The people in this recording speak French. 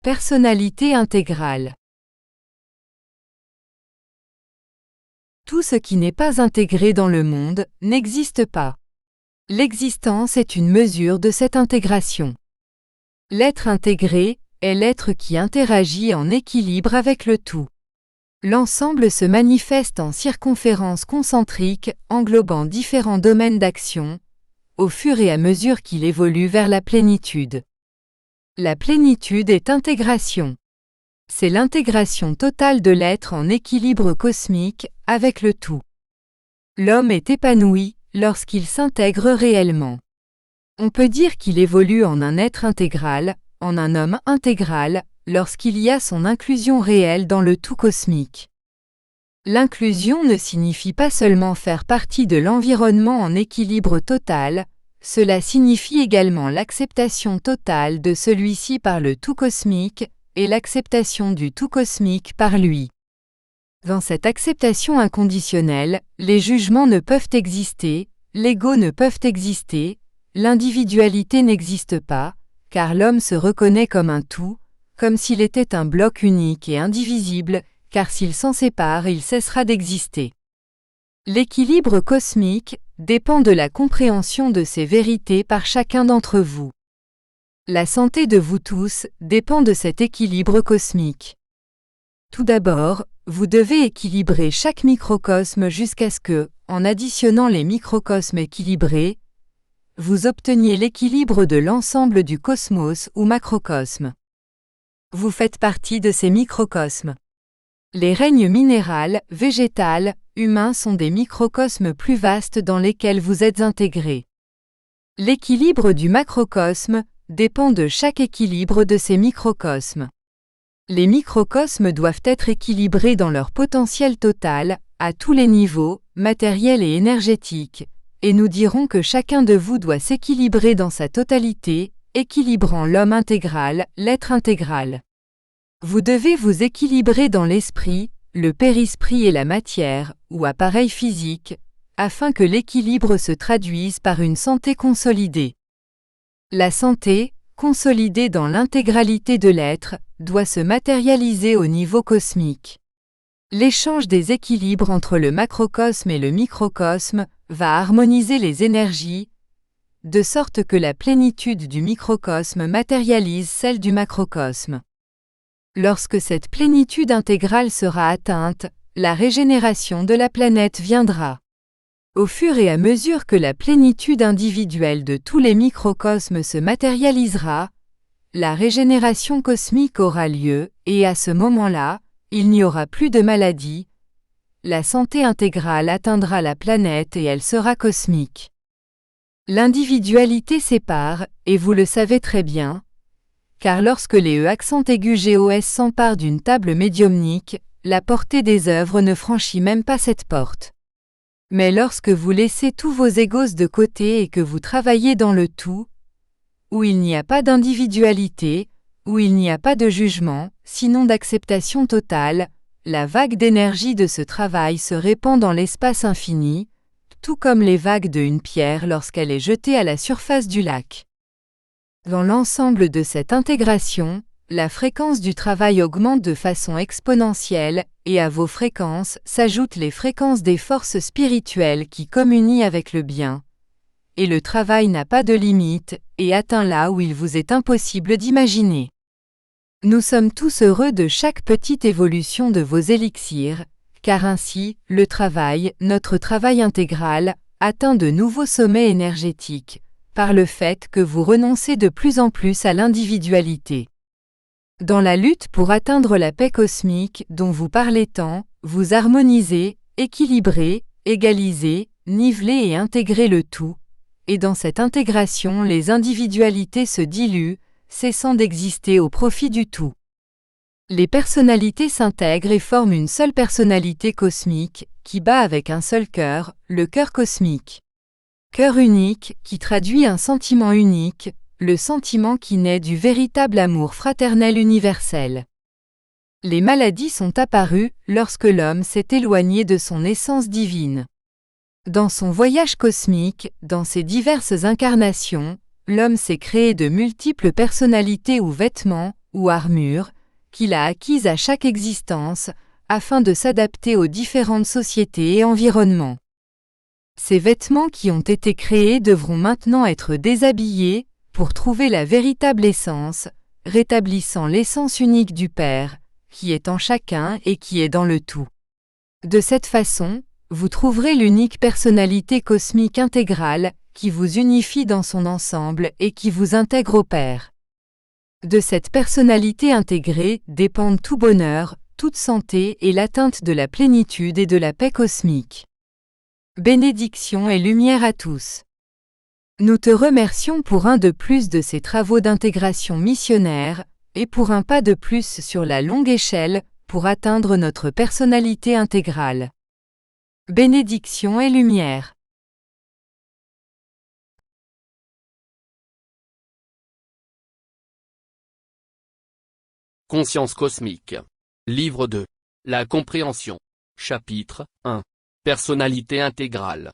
Personnalité intégrale. Tout ce qui n'est pas intégré dans le monde n'existe pas. L'existence est une mesure de cette intégration. L'être intégré est l'être qui interagit en équilibre avec le tout. L'ensemble se manifeste en circonférence concentrique englobant différents domaines d'action, au fur et à mesure qu'il évolue vers la plénitude. La plénitude est intégration. C'est l'intégration totale de l'être en équilibre cosmique avec le tout. L'homme est épanoui lorsqu'il s'intègre réellement. On peut dire qu'il évolue en un être intégral, en un homme intégral, lorsqu'il y a son inclusion réelle dans le tout cosmique. L'inclusion ne signifie pas seulement faire partie de l'environnement en équilibre total, cela signifie également l'acceptation totale de celui-ci par le tout cosmique et l'acceptation du tout cosmique par lui. Dans cette acceptation inconditionnelle, les jugements ne peuvent exister, l'ego ne peuvent exister, l'individualité n'existe pas, car l'homme se reconnaît comme un tout, comme s'il était un bloc unique et indivisible, car s'il s'en sépare, il cessera d'exister. L'équilibre cosmique dépend de la compréhension de ces vérités par chacun d'entre vous. La santé de vous tous dépend de cet équilibre cosmique. Tout d'abord, vous devez équilibrer chaque microcosme jusqu'à ce que, en additionnant les microcosmes équilibrés, vous obteniez l'équilibre de l'ensemble du cosmos ou macrocosme. Vous faites partie de ces microcosmes. Les règnes minéral, végétal, humain sont des microcosmes plus vastes dans lesquels vous êtes intégrés. L'équilibre du macrocosme dépend de chaque équilibre de ces microcosmes. Les microcosmes doivent être équilibrés dans leur potentiel total, à tous les niveaux, matériels et énergétiques, et nous dirons que chacun de vous doit s'équilibrer dans sa totalité, équilibrant l'homme intégral, l'être intégral. Vous devez vous équilibrer dans l'esprit, le périsprit et la matière, ou appareil physique, afin que l'équilibre se traduise par une santé consolidée. La santé, consolidée dans l'intégralité de l'être, doit se matérialiser au niveau cosmique. L'échange des équilibres entre le macrocosme et le microcosme va harmoniser les énergies, de sorte que la plénitude du microcosme matérialise celle du macrocosme. Lorsque cette plénitude intégrale sera atteinte, la régénération de la planète viendra. Au fur et à mesure que la plénitude individuelle de tous les microcosmes se matérialisera, la régénération cosmique aura lieu, et à ce moment-là, il n'y aura plus de maladie. La santé intégrale atteindra la planète et elle sera cosmique. L'individualité sépare, et vous le savez très bien, car lorsque les accent aigus GOS s'emparent d'une table médiumnique, la portée des œuvres ne franchit même pas cette porte. Mais lorsque vous laissez tous vos égos de côté et que vous travaillez dans le tout, où il n'y a pas d'individualité, où il n'y a pas de jugement, sinon d'acceptation totale, la vague d'énergie de ce travail se répand dans l'espace infini, tout comme les vagues d'une pierre lorsqu'elle est jetée à la surface du lac. Dans l'ensemble de cette intégration, la fréquence du travail augmente de façon exponentielle, et à vos fréquences s'ajoutent les fréquences des forces spirituelles qui communient avec le bien. Et le travail n'a pas de limite, et atteint là où il vous est impossible d'imaginer. Nous sommes tous heureux de chaque petite évolution de vos élixirs, car ainsi, le travail, notre travail intégral, atteint de nouveaux sommets énergétiques, par le fait que vous renoncez de plus en plus à l'individualité. Dans la lutte pour atteindre la paix cosmique dont vous parlez tant, vous harmonisez, équilibrez, égalisez, nivelez et intégrez le tout, et dans cette intégration les individualités se diluent, cessant d'exister au profit du tout. Les personnalités s'intègrent et forment une seule personnalité cosmique, qui bat avec un seul cœur, le cœur cosmique. Cœur unique, qui traduit un sentiment unique, le sentiment qui naît du véritable amour fraternel universel. Les maladies sont apparues lorsque l'homme s'est éloigné de son essence divine. Dans son voyage cosmique, dans ses diverses incarnations, l'homme s'est créé de multiples personnalités ou vêtements, ou armure, qu'il a acquises à chaque existence, afin de s'adapter aux différentes sociétés et environnements. Ces vêtements qui ont été créés devront maintenant être déshabillés, pour trouver la véritable essence, rétablissant l'essence unique du Père, qui est en chacun et qui est dans le tout. De cette façon, vous trouverez l'unique personnalité cosmique intégrale, qui vous unifie dans son ensemble et qui vous intègre au Père. De cette personnalité intégrée dépendent tout bonheur, toute santé et l'atteinte de la plénitude et de la paix cosmique. Bénédiction et lumière à tous. Nous te remercions pour un de plus de ces travaux d'intégration missionnaire, et pour un pas de plus sur la longue échelle, pour atteindre notre personnalité intégrale. Bénédiction et lumière. Conscience cosmique. Livre 2. La compréhension. Chapitre 1. Personnalité intégrale.